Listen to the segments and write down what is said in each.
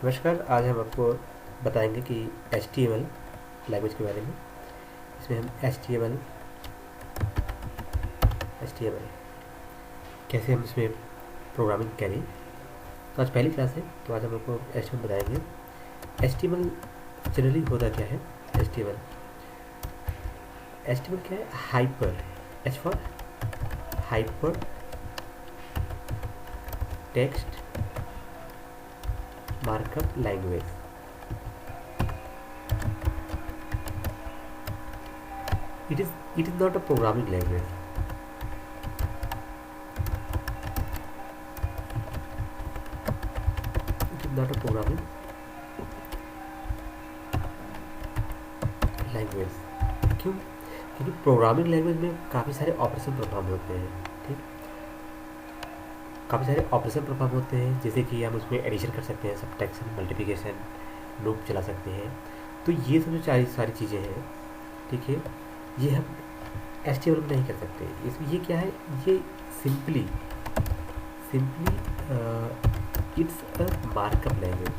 नमस्कार। आज हम आपको बताएंगे कि HTML लैंग्वेज के बारे में। इसमें हम HTML कैसे हम इसमें प्रोग्रामिंग करें। तो आज पहली क्लास है, तो आज हम आपको HTML बताएंगे। HTML जनरली होता क्या है। HTML क्या है? Hyper, H for hyper text markup language. It is not a programming language. It is not a programming language. क्यों? क्योंकि प्रोग्रामिंग लैंग्वेज में काफ़ी सारे ऑपरेशन परफॉर्म होते हैं। ठीक, काफ़ी सारे ऑपरेशन परफॉर्म होते हैं, जैसे कि हम उसमें एडिशन कर सकते हैं, सब्ट्रैक्शन, मल्टीप्लिकेशन, लूप चला सकते हैं। तो ये सब जो सारी चीज़ें हैं, ठीक है, ये हम HTML में नहीं कर सकते। इसमें ये क्या है, ये simply it's a markup language.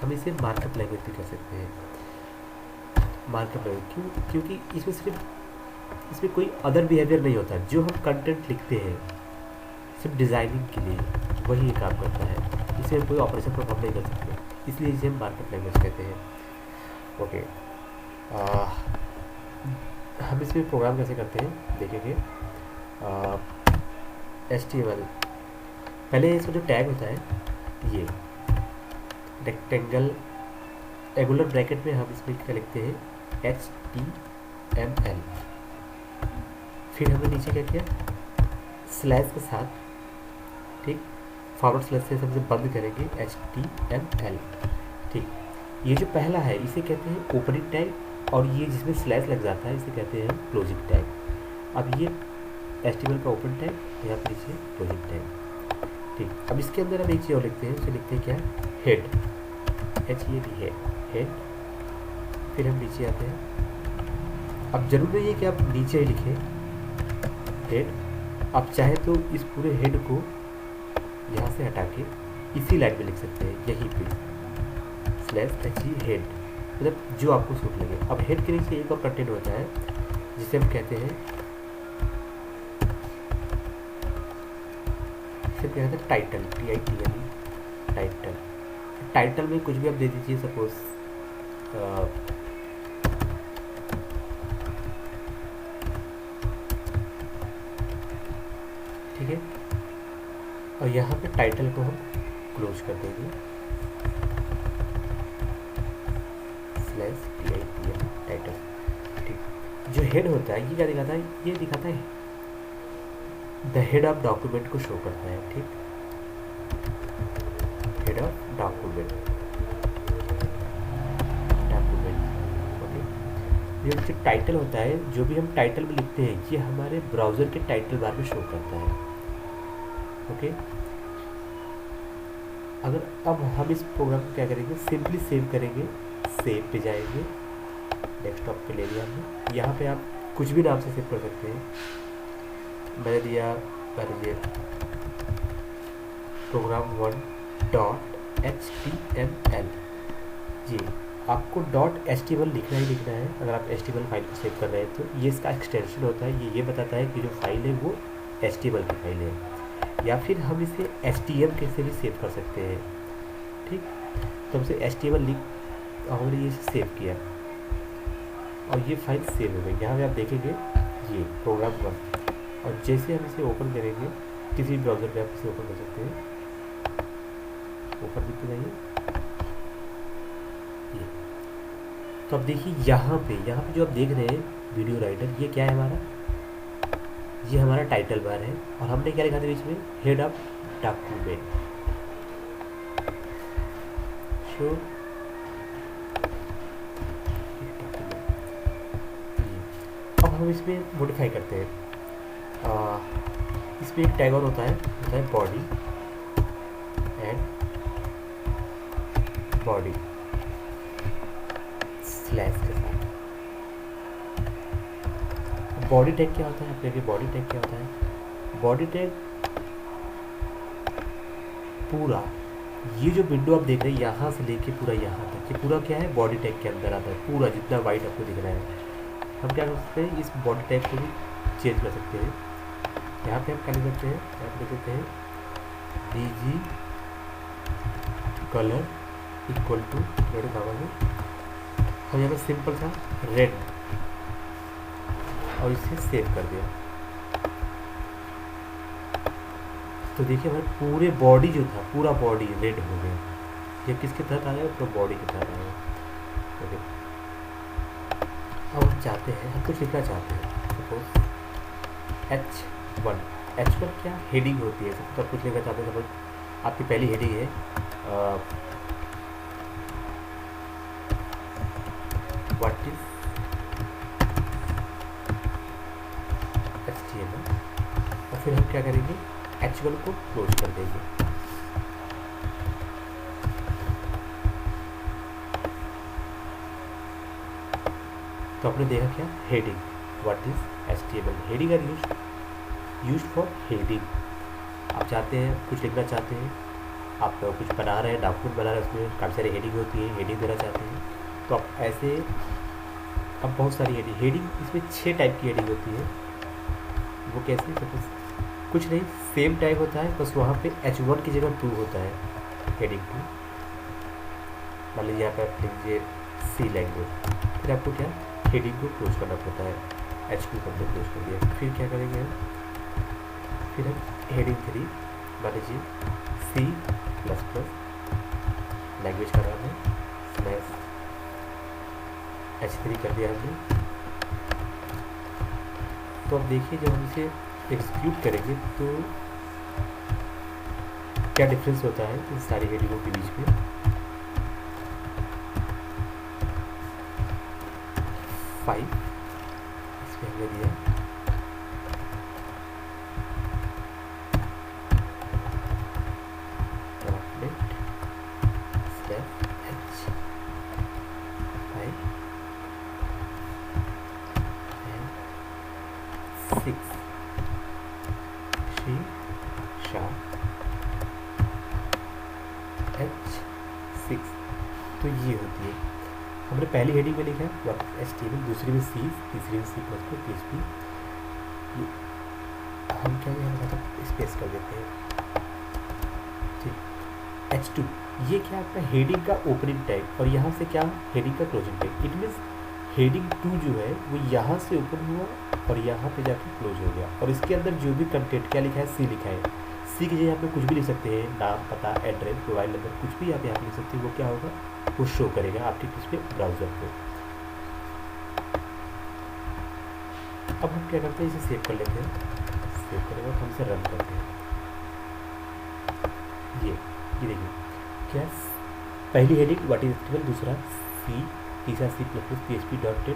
हम इसे मार्कअप लैंग्वेज भी कर सकते हैं। मार्कअप लैंग्वेज क्यों? क्योंकि इसमें कोई अदर बिहेवियर नहीं होता। जो हम कंटेंट लिखते हैं सिर्फ डिज़ाइनिंग के लिए, वही ये काम करता है। इसमें कोई ऑपरेशन परफॉर्म नहीं कर सकते, इसलिए इसे हम मार्कअप लैंग्वेज कहते हैं। ओके, हम इसमें प्रोग्राम कैसे करते हैं देखेंगे। HTML पहले इसका जो टैग होता है, ये रेक्टेंगल रेगुलर ब्रैकेट में हम इसमें क्या लिखते हैं, HTML। फिर हमने नीचे क्या किया, स्लैश के साथ, ठीक, फॉरवर्ड स्लैश से हमसे बंद करेंगे HTML। ठीक, ये जो पहला है इसे कहते हैं ओपनिंग टैग, और ये जिसमें स्लैश लग जाता है इसे कहते हैं क्लोजिंग टैग। अब ये HTML का ओपन टैग, यहाँ पर इसे क्लोजिंग टैग। ठीक, अब इसके अंदर हम एक चीज़ और लिखते हैं, उसे लिखते हैं क्या, हेड, HEAD, हेड। फिर हम नीचे आते हैं। अब जरूर नहीं है कि आप नीचे ही लिखें हेड, आप चाहे तो इस पूरे हेड को यहाँ से हटा के इसी लाइन में लिख सकते हैं, यहीं पे स्लैश HE हेड, मतलब जो आपको सूट लगे। अब हेड के नीचे एक और कंटेंट होता है जिसे हम कहते हैं, इसे क्या कहते हैं, टाइटल, TITLE, टाइटल। टाइटल में कुछ भी आप दे दीजिए, सपोज ठीक है, और यहाँ पे टाइटल को हम क्लोज कर देंगे, स्लैश TITL, टाइटल। ठीक, जो हेड होता है ये क्या दिखाता है, ये दिखाता है द हेड ऑफ डॉक्यूमेंट को शो करता है। ठीक, हेड ऑफ डॉक्यूमेंट, ये जो टाइटल होता है, जो भी हम टाइटल में लिखते हैं, ये हमारे ब्राउज़र के टाइटल बार में शो करता है। ओके, अगर अब हम इस प्रोग्राम को क्या करेंगे, सिंपली सेव करेंगे, सेव पे जाएंगे, डेस्कटॉप पे ले लिया हमने। यहाँ पे आप कुछ भी नाम से सेव कर सकते हैं। मैंने दिया program1.html। जी, आपको .html लिखना ही लिखना है। अगर आप HTML फाइल को सेव कर रहे हैं तो ये इसका एक्सटेंशन होता है, ये बताता है कि जो फाइल है वो HTML की फाइल है। या फिर हम इसे HTML के से भी सेव कर सकते हैं। ठीक, तो हमसे HTML लिख, हमने ये सेव किया और ये फाइल सेव हो गई। यहाँ पे आप देखेंगे ये program1, और जैसे हम इसे ओपन करेंगे, किसी भी ब्राउज़र पे आप इसे ओपन कर सकते हैं, ओपन भी तो नहीं है ये। तो अब देखिए यहाँ पे जो आप देख रहे हैं वीडियो राइटर, ये क्या है हमारा, ये हमारा टाइटल बार है। और हमने क्या लिखा था बीच में, हेड ऑफ डॉक्यूमेंट। शो अब हम इसमें मॉडिफाई करते हैं। इसमें एक टैग और होता है बॉडी एंड बॉडी स्लैश के साथ। बॉडी टैग क्या होता है, आपके बॉडी टैग क्या होता है, बॉडी टैग पूरा ये जो विंडो आप देख रहे हैं यहाँ से लेके पूरा यहाँ तक, ये पूरा क्या है बॉडी टैग के अंदर आता है, पूरा जितना वाइट आपको दिख रहा है। हम क्या कर सकते हैं, इस बॉडी टैग को भी चेंज कर सकते हैं। यहाँ पे हम क्या लिख सकते हैं, यहाँ पे लिख सकते हैं DG colour equal to red कागज में हम यहाँ पे सिंपल सा रेड और इसे सेव कर दिया। तो देखिए हमारे पूरे बॉडी जो था, पूरा बॉडी रेड हो गया। ये किसके तहत आ गया, तो बॉडी के तहत आ गया। ओके, अब हम चाहते हैं, हम कुछ लिखना चाहते हैं, सपोज H1 क्या हेडिंग होती है, सब कुछ लिखना चाहते हैं। सपोज आपकी पहली हेडिंग है व्हाट इज HTML, और फिर हम क्या करेंगे, H1 को क्लोज कर देंगे। तो आपने देखा क्या, heading, what is HTML, heading are used for heading. आप चाहते हैं कुछ लिखना चाहते हैं, आप कुछ बना रहे हैं, डॉक्यूमेंट बना रहे हैं, उसमें काफ़ी सारी हेडिंग होती है, हेडिंग देना चाहते हैं, तो आप ऐसे अब बहुत सारी हेडिंग इसमें 6 टाइप की हेडिंग होती है। वो कैसे, सपोज कुछ नहीं, सेम टाइप होता है, बस वहाँ पे H1 की जगह 2 होता है, हेडिंग 2। मान लीजिए यहाँ पर आप लिख लीजिए C लैंग्वेज, फिर आपको क्या हेडिंग को क्लोज करना पड़ता है, H2 करके क्लोज कर दिया। फिर क्या करेंगे हम, फिर हम हेडिंग 3 मान लीजिए C++ लैंग्वेज का नाम है, /H3 कर दिया हमने। तो अब देखिए जब हम इसे एग्जीक्यूट करेंगे तो क्या डिफरेंस होता है इन सारी हेडिंगों के बीच में। फाइव इसमें हमने दिया H6, तो ये होती है। हमने पहली हेडिंग में लिखा है HTML, दूसरी में C, तीसरी में C++, PHP। हम क्या मतलब स्पेस कर देते हैं, ठीक। H2 ये क्या आपका हेडिंग का ओपनिंग टैग, और यहाँ से क्या हेडिंग का closing tag. It means heading 2 जो है वो यहाँ से ओपन हुआ और यहाँ पे जाके क्लोज हो गया, और इसके अंदर जो भी कंटेंट क्या लिखा है, C लिखा है। C की जगह यहाँ पे कुछ भी लिख सकते हैं, नाम, पता, एड्रेस, मोबाइल नंबर, कुछ भी आप यहाँ पे लिख सकते हैं। वो क्या होगा, वो शो करेगा आपके किस पे, ब्राउज़र पे। अब हम क्या करते हैं, इसे सेव कर लेते हैं। सेव करने के बाद हम इसे रन करते हैं। ये देखिए क्या, पहली हेडिंग व्हाट इज HTML, दूसरा C, तीसरा C++, PHP.NET।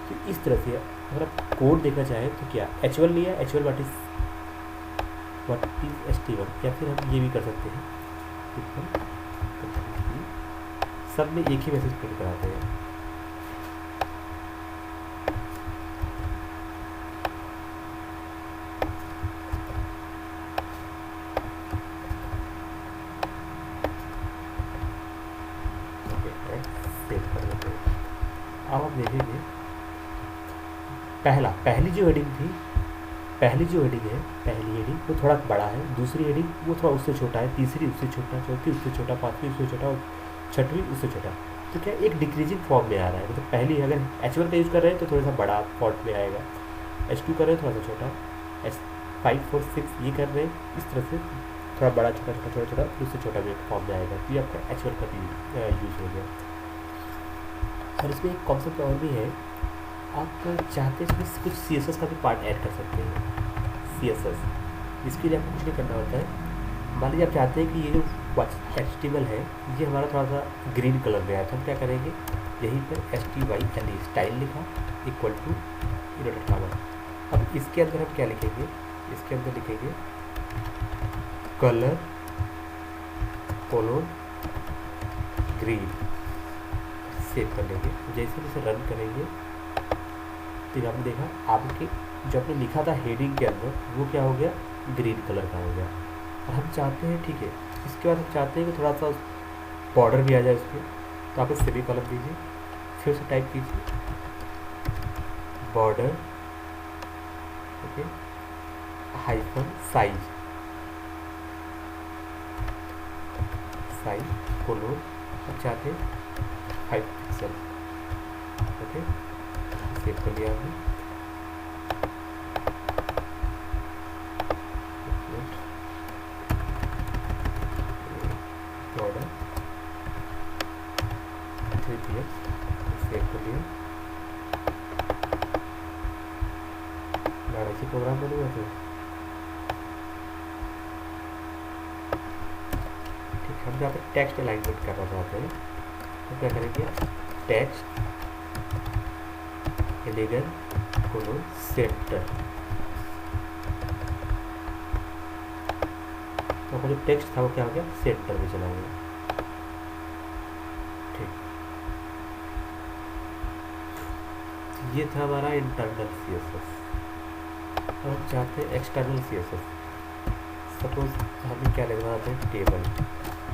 तो इस तरह से अगर आप कोड देखना चाहें तो क्या H1 लिया, H1 व्हाट इज HTML, या फिर हम ये भी कर सकते हैं, सब में एक ही मैसेज प्रिंट कराते हैं। अब हम देखेंगे पहली जो हेडिंग थी, पहली हेडिंग वो थोड़ा बड़ा है, दूसरी हेडिंग वो थोड़ा उससे छोटा है, तीसरी उससे छोटा, चौथी उससे छोटा, पांचवी उससे छोटा, और छठवीं उससे छोटा। तो क्या एक डिक्रीजिंग फॉर्म में आ रहा है, मतलब पहली अगर H1 का यूज़ कर रहे हैं तो थोड़ा सा बड़ा फॉन्ट में आएगा, H2 कर रहे हैं थोड़ा सा छोटा, H5, 4, 6 ये कर रहे हैं इस तरह से थोड़ा बड़ा छोटा, उससे छोटा भी फॉर्म में आएगा। तो ये आपका H1 का यूज़ हो गया। और इसमें एक कॉन्सेप्ट और भी है, आप चाहते हैं इसमें कुछ CSS का भी पार्ट ऐड कर सकते हैं। CSS इसके लिए आपको कुछ नहीं करना होता है। मान लीजिए आप चाहते हैं कि ये जो HTML है ये हमारा थोड़ा सा ग्रीन कलर में आया, तो हम क्या करेंगे, यहीं पर STYLE स्टाइल लिखा इक्वल टू इनवर्टेड कॉमा। अब इसके अंदर हम क्या लिखेंगे, इसके अंदर लिखेंगे कलर कोलोन ग्रीन, सेव कर लेंगे। जैसे इसे रन करेंगे तो आपने देखा आपके जो आपने लिखा था हेडिंग के अंदर वो क्या हो गया, ग्रीन कलर का हो गया। और हम चाहते हैं, ठीक है, इसके बाद हम चाहते हैं कि थोड़ा सा बॉर्डर भी आ जाए उसके, तो आप सेमी कॉलम दीजिए, फिर से टाइप कीजिए border, okay, hyphen size, colon, हम चाहते हैं 5 पिक्सल, ओके, सेव कर लिया हमने। बॉर्डर 3 px, सेव कर लिया। ऐसी प्रोग्राम बनूंगा तो ठीक है। हम यहाँ पे टेक्स्ट अलाइनमेंट करना चाहते हैं, तो क्या करेंगे, टेक्स्ट एलिगेंट कोलोन सेंटर, तो जो टेक्स्ट था वो क्या हो गया, सेंटर में चला गया। ठीक, ये था हमारा इंटरनल CSS। अब हम चाहते हैं एक्सटर्नल CSS। सपोज हमें क्या लिखना चाहते हैं,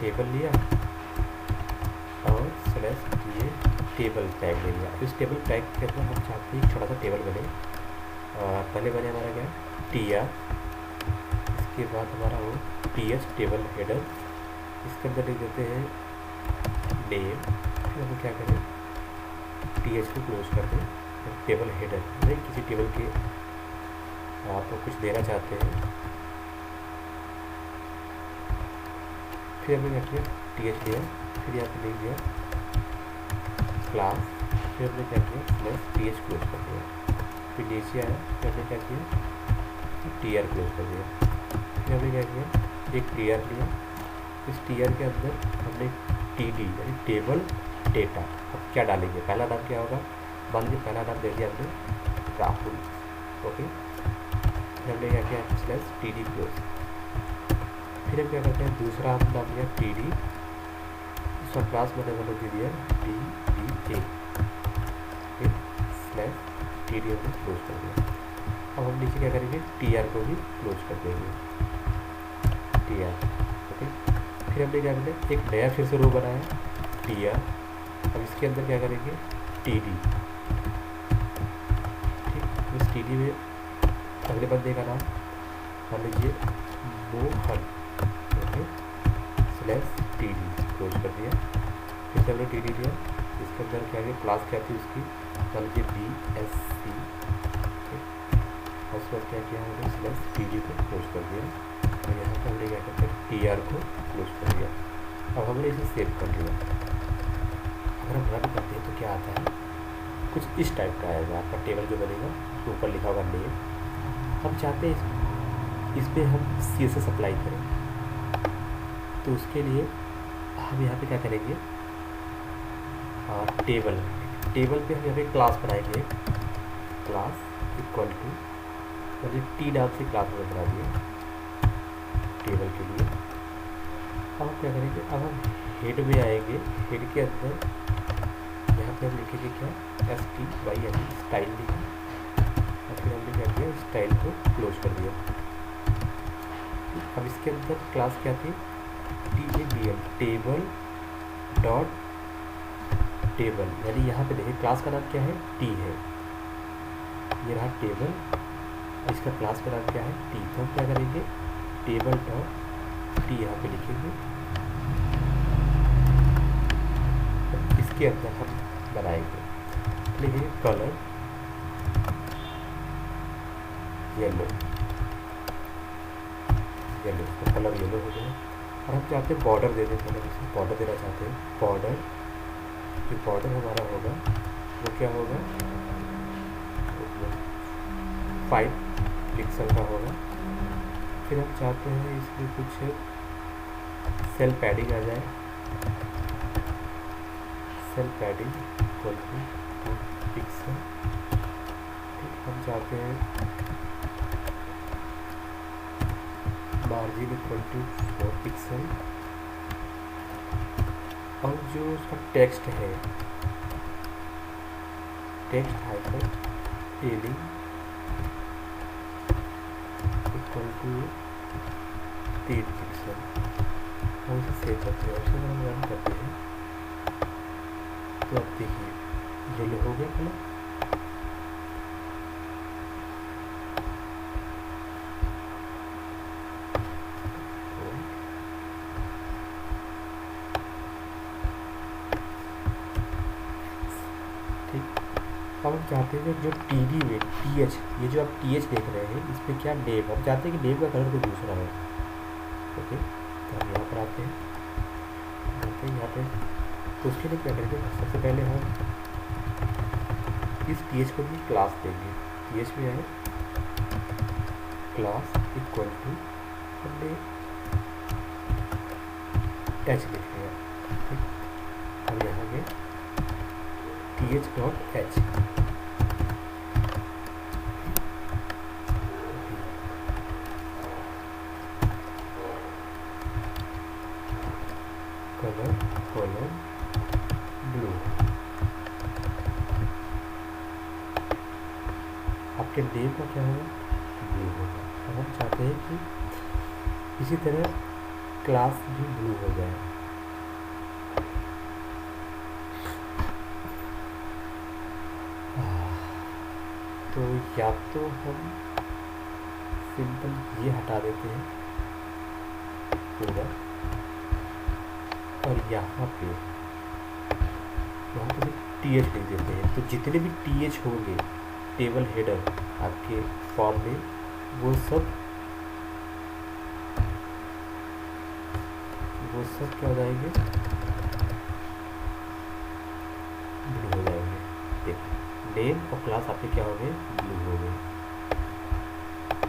टेबल लिया और स्लैश ये टेबल टैग ले लिया। इस टेबल टैग के अंदर हम चाहते हैं छोटा सा टेबल बने। पहले बने हमारा क्या, TR, इसके बाद हमारा हो TH टेबल हेडर, इसके अंदर लिख देते हैं नेम, फिर हम क्या करें, TH को क्लोज कर दें, टेबल हेडर नहीं, किसी टेबल के आपको कुछ देना चाहते हैं, फिर हमने क्या किया, TH लिया, फिर यहाँ पे लिख दिया क्लास, फिर हमने क्या किया, प्लस TH क्लोज कर दिया, फिर नीचे आया, फिर हमने क्या किया, TR क्लोज कर दिया, फिर हमने क्या किया, एक TR लिया, इस TR के अंदर हमने TD यानी टेबल डेटा। अब क्या डालेंगे, पहला नाम क्या होगा, मान लीजिए पहला नाम दे दिया हमने राहुल, ओके, फिर हमने क्या किया, स्लैश TD क्लोज, फिर हम क्या करते हैं, दूसरा हम नाम लिया TD, इसका क्लास मैंने वाले दे दिया DDA, स्लैश TD हमने क्लोज कर दिया। अब हम नीचे क्या करेंगे, TR को भी क्लोज कर देंगे, TR, ओके, फिर हमने क्या करें, एक नया फिर से रो बनाया TR, अब इसके अंदर क्या करेंगे, TD, ठीक, इस TD में अगले बंदे का नाम मान लीजिए Mohan, okay, slash TD close कर दिया, फिर से हमने TD लिया, इसके अंदर क्या है, क्लास क्या थी उसकी, मान लीजिए BSC, उसके बाद क्या किया हमने, स्लैश TD को क्लोज कर दिया, और यहाँ पर हमने क्या करते हैं, TR को क्लोज कर दिया। अब हमने इसे सेव कर लिया। अगर हम रन करते हैं तो क्या आता है, कुछ इस टाइप का आएगा, आपका टेबल जो बनेगा तो ऊपर लिखा होगा नेम। हम चाहते हैं इस पर हम CSS अप्लाई करें, तो उसके लिए हम यहाँ पे क्या करेंगे, टेबल पे हम यहाँ पे क्लास बनाएंगे, क्लास इक्वल टू मतलब T नाम से क्लास में बना दिए टेबल के लिए। अब हम क्या करेंगे, अब हम हेड में आएंगे, हेड के अंदर यहाँ पे हम लिखेंगे क्या, STY यानी स्टाइल लिखा, और फिर हमने क्या किया, स्टाइल को क्लोज कर दिया। अब इसके अंदर क्लास क्या थी, TABL, टेबल डॉट टेबल, यानी यहाँ पे देखिए क्लास का नाम क्या है, T है, ये रहा टेबल, इसका क्लास का नाम क्या है, T। तो हम क्या करेंगे, टेबल डॉट T यहाँ पे लिखेंगे, इसके अंदर हम बनाएंगे, लिखिए कलर येलो, तो कलर येलो हो गया। और हम चाहते हैं बॉर्डर दे दें, मतलब इसे बॉर्डर देना चाहते हैं, बॉर्डर, जो बॉर्डर हमारा होगा वो क्या होगा, 5 पिक्सल का होगा। फिर हम चाहते हैं इसमें कुछ सेल पैडिंग आ जाए, cell padding equal to 2 pixel. हम चाहते हैं मार्जिन इक्वल टू 4 पिक्सल, और जो उसका टेक्स्ट है, टेक्स्ट हाइपर एलिंग इक्वल टू 3 पिक्सल। सेव करते हैं, उसके बाद हम रन करते हैं तो अब देखिए येलो हो गया कलर। ठीक, अब हम चाहते हैं जो टी डी में टी एच, ये जो आप टी एच देख रहे हैं इस पर क्या नेम, हम चाहते हैं कि नेम का कलर कोई दूसरा हो। ओके, तो हम यहाँ पर आते हैं यहाँ पे, तो उसके लिए क्या करेंगे, सबसे पहले हम इस टी एच को भी क्लास देंगे। टी एच में आए क्लास इक्वल टू, हमने एच लिख लिया। ठीक, हम यहाँ पे T H dot H, colour column blue, आपके नेम का क्या होगा, ब्लू होगा। अब हम चाहते हैं कि इसी तरह क्लास भी ब्लू हो जाए। तो या तो हम सिंपल ये हटा देते हैं पूरा, और यहाँ पे टी एच लिख देते हैं। तो जितने भी टी एच होंगे टेबल हेडर आपके फॉर्म में, वो सब क्या हो जाएंगे, ब्लू हो जाएंगे। देखिए नेम और क्लास आपके क्या हो गए, ब्लू हो गए।